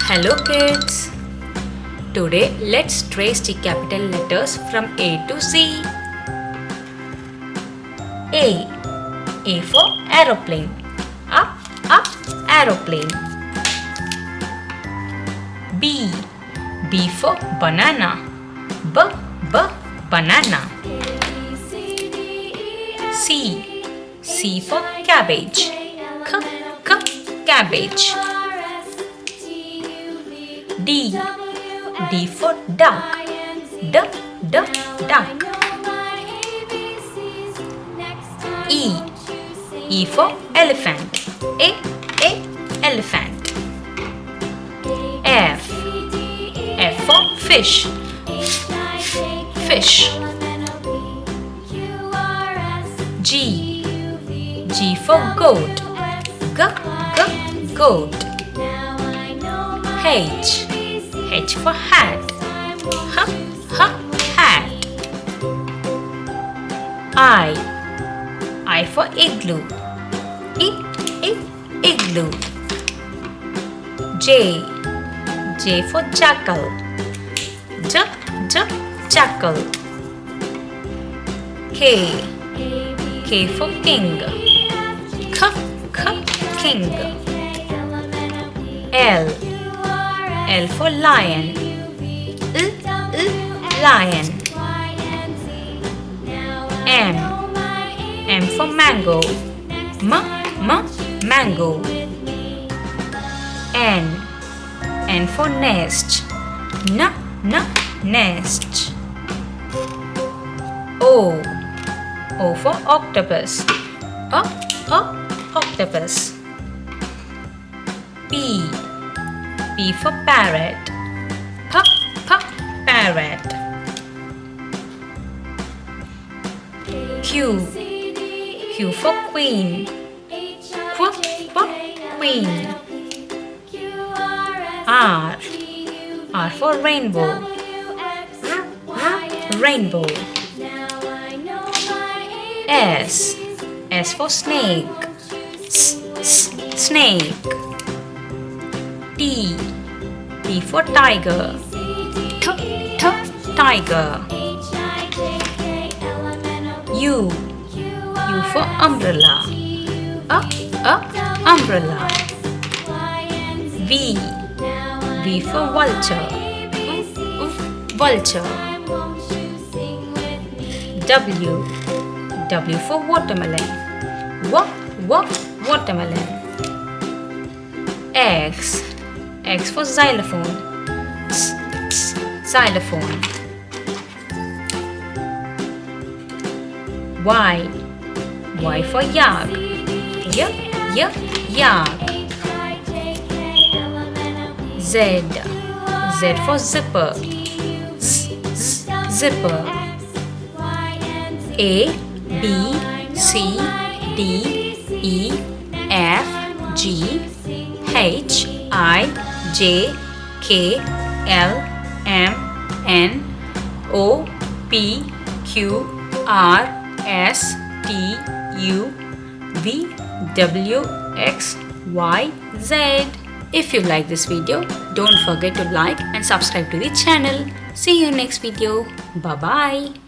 Hello kids! Today let's trace the capital letters from A to Z. A. A for aeroplane. Up, up, aeroplane. B. B for banana. B, B, banana. C. C for cabbage. K, K, cabbage. D. D for duck. D, D, duck. E. E for elephant. A, elephant. F. F for fish. Fish. G. G for goat. G, G, goat. H. H for hat. H, H, hat. I for igloo. I, igloo. J. J for jackal. J, J, jackal. K. K for king. K, K, king. L. L for lion. L, lion. M. M for mango. M, mango. N. N for nest. N, nest. O. O for octopus. O, octopus. P. P for parrot. P, parrot. Q. Q for queen. Q, queen. R. R for rainbow. Rainbow. S. S for snake. Snake. T. T for tiger. Tiger. U. U for umbrella. Umbrella. V. V for vulture. Vulture. W. W for watermelon. Watermelon. X. X for xylophone. Xylophone. Y. Y for yak. Yak. Z. Z for zipper. Zipper. A, B, C, D, E, F, G, H, I, J, K, L, M, N, O, P, Q, R, S, T, U, V, W, X, Y, Z. If you like this video, don't forget to like and subscribe to the channel. See you next video. Bye-bye.